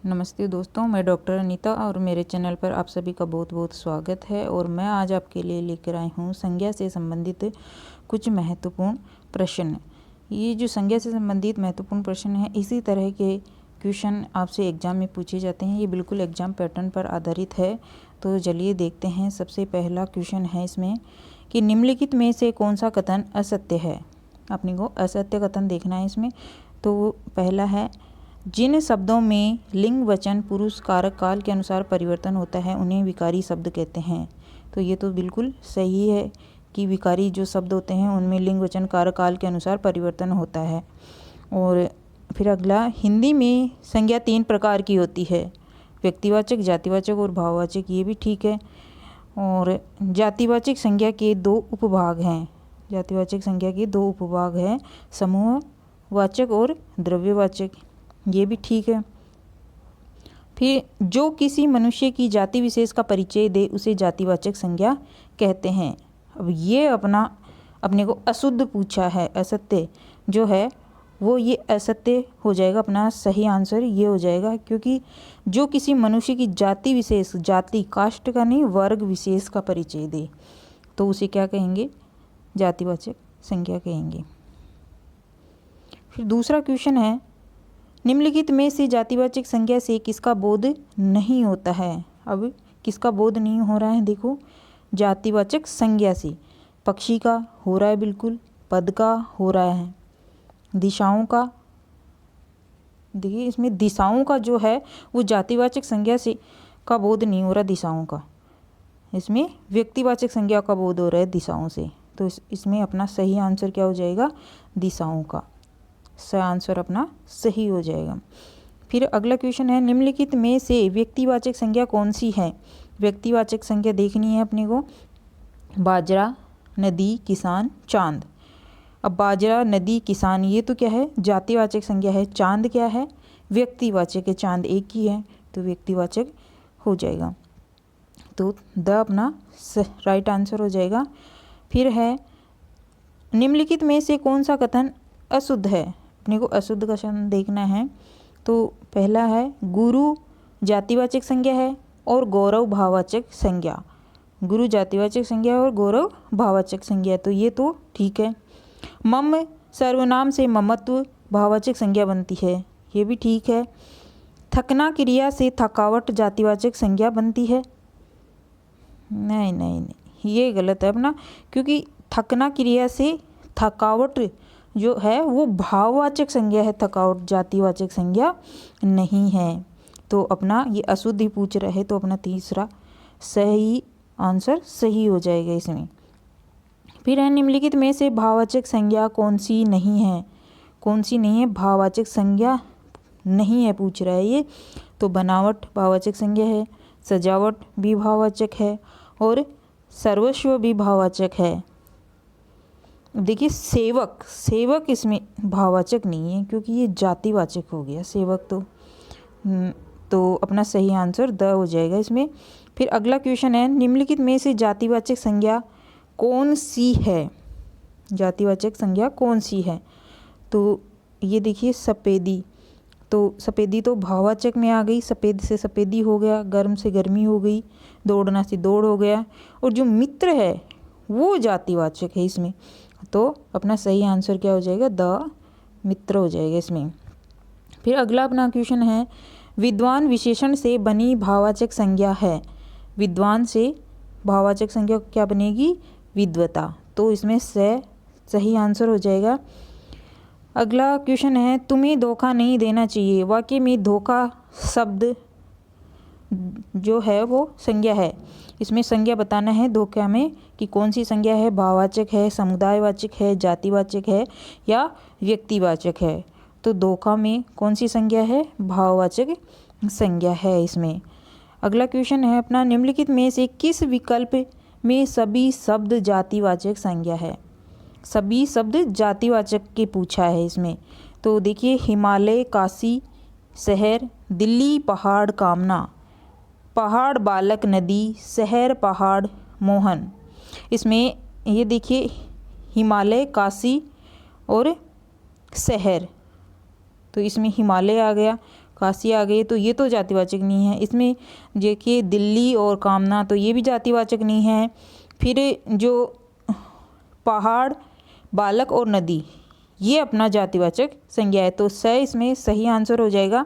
नमस्ते दोस्तों, मैं डॉक्टर अनीता और मेरे चैनल पर आप सभी का बहुत बहुत स्वागत है। और मैं आज आपके लिए लेकर आई हूँ संज्ञा से संबंधित कुछ महत्वपूर्ण प्रश्न। ये जो संज्ञा से संबंधित महत्वपूर्ण प्रश्न है, इसी तरह के क्वेश्चन आपसे एग्जाम में पूछे जाते हैं। ये बिल्कुल एग्जाम पैटर्न पर आधारित है। तो चलिए देखते हैं। सबसे पहला क्वेश्चन है इसमें कि निम्नलिखित में से कौन सा कथन असत्य है। अपने को असत्य कथन देखना है इसमें। तो पहला है, जिन शब्दों में लिंग वचन पुरुष कारक काल के अनुसार परिवर्तन होता है उन्हें विकारी शब्द कहते हैं। तो ये तो बिल्कुल सही है कि विकारी जो शब्द होते हैं उनमें लिंग वचन कारक काल के अनुसार परिवर्तन होता है। और फिर अगला, हिंदी में संज्ञा 3 प्रकार की होती है, व्यक्तिवाचक, जातिवाचक और भाववाचक। ये भी ठीक है। और जातिवाचक संज्ञा के 2 उपभाग हैं। जातिवाचक संज्ञा के 2 उपभाग हैं, समूहवाचक और द्रव्यवाचक। ये भी ठीक है। फिर जो किसी मनुष्य की जाति विशेष का परिचय दे उसे जातिवाचक संज्ञा कहते हैं। अब ये अपने को अशुद्ध पूछा है, असत्य जो है वो ये असत्य हो जाएगा। अपना सही आंसर ये हो जाएगा, क्योंकि जो किसी मनुष्य की जाति विशेष, जाति कास्ट का नहीं, वर्ग विशेष का परिचय दे तो उसे क्या कहेंगे, जातिवाचक संज्ञा कहेंगे। फिर दूसरा क्वेश्चन है, निम्नलिखित में से जातिवाचक संज्ञा से किसका बोध नहीं होता है। अब किसका बोध नहीं हो रहा है, देखो, जातिवाचक संज्ञा से पक्षी का हो रहा है, बिल्कुल, पद का हो रहा है, दिशाओं का, देखिए इसमें दिशाओं का जो है वो जातिवाचक संज्ञा से का बोध नहीं हो रहा, दिशाओं का। इसमें व्यक्तिवाचक संज्ञा का बोध हो रहा है दिशाओं से। तो इसमें अपना सही आंसर क्या हो जाएगा, दिशाओं का। सही आंसर अपना सही हो जाएगा। फिर अगला क्वेश्चन है, निम्नलिखित में से व्यक्तिवाचक संज्ञा कौन सी है। व्यक्तिवाचक संज्ञा देखनी है अपने को, बाजरा, नदी, किसान, चांद। अब बाजरा, नदी, किसान ये तो क्या है, जातिवाचक संज्ञा है। चांद क्या है, व्यक्तिवाचक है। चांद एक ही है तो व्यक्तिवाचक हो जाएगा। तो द अपना राइट आंसर हो जाएगा। फिर है, निम्नलिखित में से कौन सा कथन अशुद्ध है। अपने को अशुद्ध कथन देखना है। तो पहला है, गुरु जातिवाचक संज्ञा है और गौरव भाववाचक संज्ञा। गुरु जातिवाचक संज्ञा है और गौरव भाववाचक संज्ञा, तो ये तो ठीक है। मम सर्वनाम से ममत्व भाववाचक संज्ञा बनती है, ये भी ठीक है। थकना क्रिया से थकावट जातिवाचक संज्ञा बनती है। नहीं नहीं नहीं, ये गलत है अपना, क्योंकि थकना क्रिया से थकावट जो है वो भाववाचक संज्ञा है, थकावट जातिवाचक संज्ञा नहीं है। तो अपना ये अशुद्ध ही पूछ रहे, तो अपना तीसरा सही आंसर सही हो जाएगा इसमें। फिर है, निम्नलिखित में से भाववाचक संज्ञा कौन सी नहीं है। कौन सी नहीं है, भाववाचक संज्ञा नहीं है पूछ रहा है ये। तो बनावट भाववाचक संज्ञा है, सजावट भी भाववाचक है और सर्वस्व भी भाववाचक है। देखिए सेवक, सेवक इसमें भाववाचक नहीं है क्योंकि ये जातिवाचक हो गया सेवक। तो अपना सही आंसर द हो जाएगा इसमें। फिर अगला क्वेश्चन है, निम्नलिखित में से जातिवाचक संज्ञा कौन सी है। जातिवाचक संज्ञा कौन सी है। तो ये देखिए, सफ़ेदी। तो सफ़ेदी तो भाववाचक में आ गई, सफ़ेद से सफ़ेदी हो गया, गर्म से गर्मी हो गई, दौड़ना से दौड़ हो गया। और जो मित्र है वो जातिवाचक है इसमें। तो अपना सही आंसर क्या हो जाएगा, द मित्र हो जाएगा इसमें। फिर अगला अपना क्वेश्चन है, विद्वान विशेषण से बनी भाववाचक संज्ञा है। विद्वान से भाववाचक संज्ञा क्या बनेगी, विद्वता। तो इसमें सही आंसर हो जाएगा। अगला क्वेश्चन है, तुम्हें धोखा नहीं देना चाहिए। वाक्य में धोखा शब्द जो है वो संज्ञा है। इसमें संज्ञा बताना है धोखा में कि कौन सी संज्ञा है, भाववाचक है, समुदायवाचक है, जातिवाचक है या व्यक्तिवाचक है। तो धोखा में कौन सी संज्ञा है, भाववाचक संज्ञा है इसमें। अगला क्वेश्चन है अपना, निम्नलिखित में से किस विकल्प में सभी शब्द जातिवाचक संज्ञा है। सभी शब्द जातिवाचक के पूछा है इसमें। तो देखिए, हिमालय, काशी, शहर, दिल्ली, पहाड़, कामना, पहाड़, बालक, नदी, शहर, पहाड़, मोहन। इसमें ये देखिए, हिमालय, काशी और शहर, तो इसमें हिमालय आ गया, काशी आ गई, तो ये तो जातिवाचक नहीं है। इसमें देखिए दिल्ली और कामना, तो ये भी जातिवाचक नहीं है। फिर जो पहाड़, बालक और नदी, ये अपना जातिवाचक संज्ञा है, तो स इसमें सही आंसर हो जाएगा।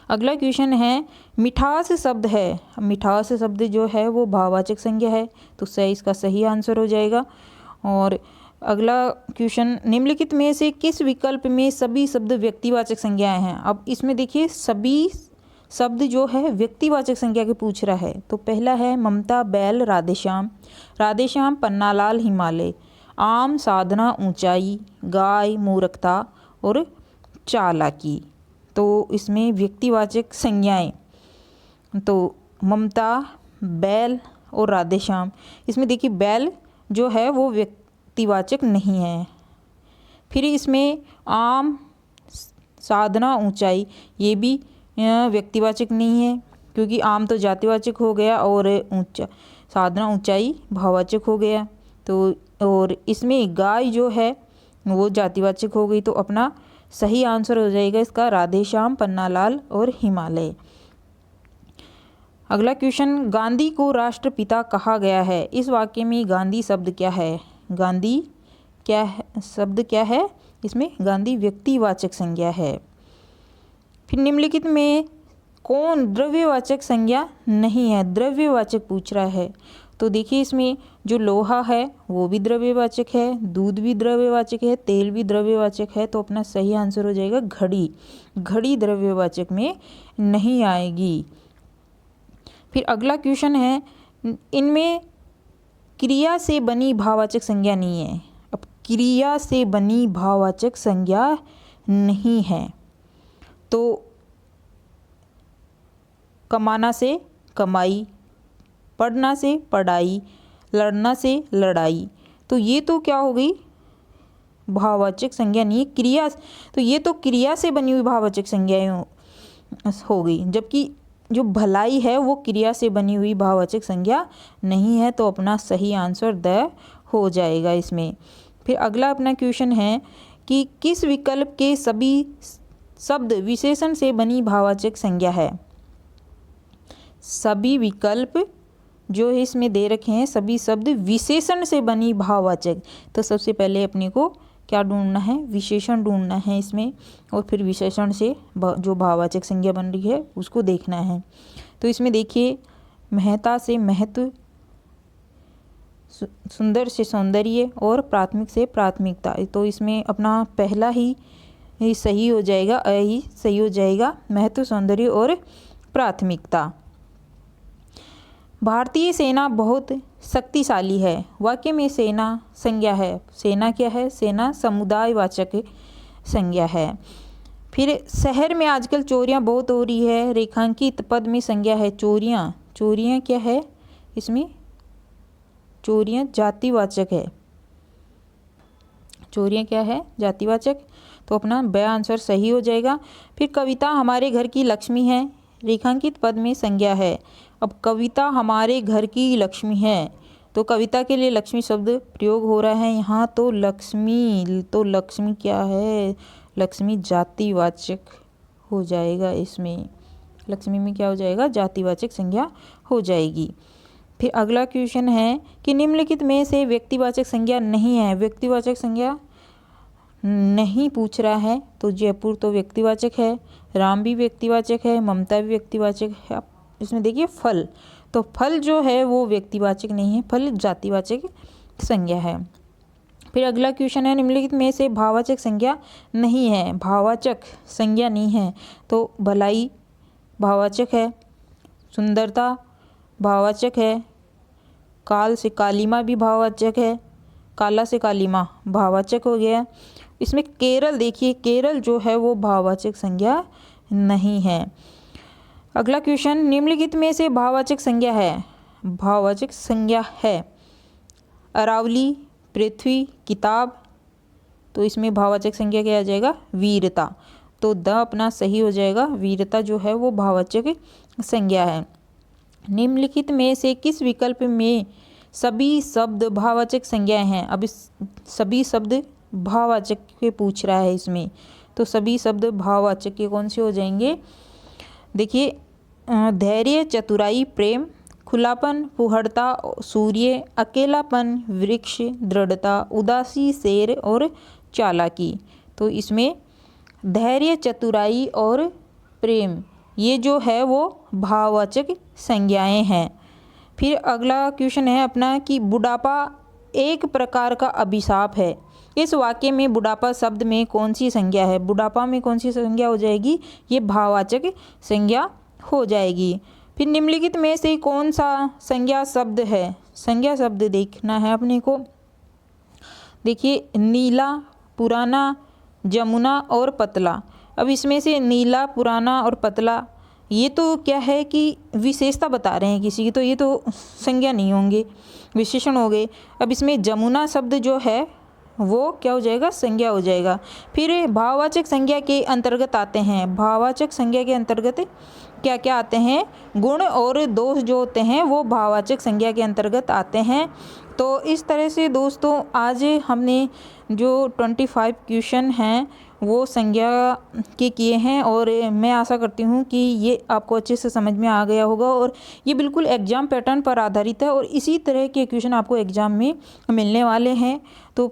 अगला क्वेश्चन है मिठास शब्द है, मिठास शब्द जो है वो भाववाचक संज्ञा है, तो स इसका सही आंसर हो जाएगा। और अगला क्वेश्चन निम्नलिखित में से किस विकल्प में सभी शब्द व्यक्तिवाचक संज्ञाएं हैं। अब इसमें देखिए सभी शब्द जो है व्यक्तिवाचक संज्ञा के पूछ रहा है। तो पहला है ममता, बैल, राधेश्याम, राधेश्याम, पन्नालाल, हिमालय, आम, साधना, ऊंचाई, गाय, मूर्खता और चालाकी। तो इसमें व्यक्तिवाचक संज्ञाएं, तो ममता, बैल और राधेश्याम, इसमें देखिए बैल जो है वो व्यक्तिवाचक नहीं है। फिर इसमें आम, साधना, ऊंचाई, ये भी व्यक्तिवाचक नहीं है, क्योंकि आम तो जातिवाचक हो गया और साधना, ऊंचाई भाववाचक हो गया। तो और इसमें गाय जो है वो जातिवाचक हो गई, तो अपना सही आंसर हो जाएगा इसका राधेश्याम, पन्नालाल और हिमालय। अगला क्वेश्चन गांधी को राष्ट्रपिता कहा गया है, इस वाक्य में गांधी शब्द क्या है। गांधी क्या है, शब्द क्या है, इसमें गांधी व्यक्तिवाचक संज्ञा है। फिर निम्नलिखित में कौन द्रव्यवाचक संज्ञा नहीं है, द्रव्यवाचक पूछ रहा है। तो देखिए इसमें जो लोहा है वो भी द्रव्यवाचक है, दूध भी द्रव्यवाचक है, तेल भी द्रव्यवाचक है, तो अपना सही आंसर हो जाएगा घड़ी। घड़ी द्रव्यवाचक में नहीं आएगी। फिर अगला क्वेश्चन है इनमें क्रिया से बनी भाववाचक संज्ञा नहीं है। अब क्रिया से बनी भाववाचक संज्ञा नहीं है, तो कमाना से कमाई, पढ़ना से पढ़ाई, लड़ना से लड़ाई, तो ये तो क्या हो गई, भाववाचक संज्ञा नहीं है। क्रिया, तो ये तो क्रिया से बनी हुई भाववाचक संज्ञाएं हो गई, जबकि जो भलाई है वो क्रिया से बनी हुई भाववाचक संज्ञा नहीं है, तो अपना सही आंसर द हो जाएगा इसमें। फिर अगला अपना क्वेश्चन है कि किस विकल्प के सभी शब्द विशेषण से बनी भाववाचक संज्ञा है। सभी विकल्प जो है इसमें दे रखे हैं, सभी शब्द विशेषण से बनी भाववाचक, तो सबसे पहले अपने को क्या ढूंढना है, विशेषण ढूंढना है इसमें, और फिर विशेषण से जो भाववाचक संज्ञा बन रही है उसको देखना है। तो इसमें देखिए महत्ता से महत्व, सुंदर से सौंदर्य और प्राथमिक से प्राथमिकता, तो इसमें अपना पहला ही सही हो जाएगा, अ ही सही हो जाएगा, महत्व, सौंदर्य और प्राथमिकता। भारतीय सेना बहुत शक्तिशाली है, वाक्य में सेना संज्ञा है। सेना क्या है, सेना समुदायवाचक संज्ञा है। फिर शहर में आजकल चोरियां बहुत हो रही है, रेखांकित पद में संज्ञा है चोरियां, चोरियां क्या है, इसमें चोरियां जातिवाचक है, चोरियां क्या है, जातिवाचक, तो अपना ब आंसर सही हो जाएगा। फिर कविता हमारे घर की लक्ष्मी है, रेखांकित पद में संज्ञा है। अब कविता हमारे घर की लक्ष्मी है, तो कविता के लिए लक्ष्मी शब्द प्रयोग हो रहा है यहाँ, तो लक्ष्मी क्या है, लक्ष्मी जातिवाचक हो जाएगा इसमें, लक्ष्मी में क्या हो जाएगा, जातिवाचक संज्ञा हो जाएगी। फिर अगला क्वेश्चन है कि निम्नलिखित में से व्यक्तिवाचक संज्ञा नहीं है, व्यक्तिवाचक संज्ञा नहीं पूछ रहा है, तो जयपुर तो व्यक्तिवाचक है, राम भी व्यक्तिवाचक है, ममता भी व्यक्तिवाचक है। इसमें देखिए फल, तो फल जो है वो व्यक्तिवाचक नहीं है, फल जातिवाचक संज्ञा है। फिर अगला क्वेश्चन है निम्नलिखित में से भाववाचक संज्ञा नहीं है, भाववाचक संज्ञा नहीं है, तो भलाई भाववाचक है, सुंदरता भाववाचक है, काल से कालीमा भी भाववाचक है, काला से कालीमा भाववाचक हो गया। इसमें केरल देखिए, केरल जो है वो भाववाचक संज्ञा नहीं है। अगला क्वेश्चन निम्नलिखित में से भाववाचक संज्ञा है, भाववाचक संज्ञा है अरावली, पृथ्वी, किताब, तो इसमें भाववाचक संज्ञा क्या आ जाएगा, वीरता, तो द अपना सही हो जाएगा, वीरता जो है वो भाववाचक संज्ञा है। निम्नलिखित में से किस विकल्प में सभी शब्द भाववाचक संज्ञाएं हैं। अब इस सभी शब्द भाववाचक के पूछ रहा है इसमें, तो सभी शब्द भाववाचक के कौन से हो जाएंगे? देखिए, धैर्य, चतुराई, प्रेम, खुलापन, फुहड़ता, सूर्य, अकेलापन, वृक्ष, दृढ़ता, उदासी, शेर और चालाकी। तो इसमें धैर्य, चतुराई और प्रेम ये जो है वो भाववाचक संज्ञाएं हैं। फिर अगला क्वेश्चन है अपना कि बुढ़ापा एक प्रकार का अभिशाप है। इस वाक्य में बुढ़ापा शब्द में कौन सी संज्ञा है? बुढ़ापा में कौन सी संज्ञा हो जाएगी? ये भाववाचक संज्ञा हो जाएगी। फिर निम्नलिखित में से कौन सा संज्ञा शब्द है? संज्ञा शब्द देखना है अपने को। देखिए, नीला, पुराना, जमुना और पतला। अब इसमें से नीला, पुराना और पतला ये तो क्या है कि विशेषता बता रहे हैं किसी की, तो ये तो संज्ञा नहीं होंगे, विशेषण हो गए। अब इसमें जमुना शब्द जो है वो क्या हो जाएगा? संज्ञा हो जाएगा। फिर भाववाचक संज्ञा के अंतर्गत आते हैं। भाववाचक संज्ञा के अंतर्गत क्या क्या आते हैं? गुण और दोष जो होते हैं वो भाववाचक संज्ञा के अंतर्गत आते हैं। तो इस तरह से दोस्तों आज हमने जो 25 क्वेश्चन हैं वो संज्ञा के किए हैं और मैं आशा करती हूँ कि ये आपको अच्छे से समझ में आ गया होगा। और ये बिल्कुल एग्ज़ाम पैटर्न पर आधारित है और इसी तरह के क्वेश्चन आपको एग्ज़ाम में मिलने वाले हैं। तो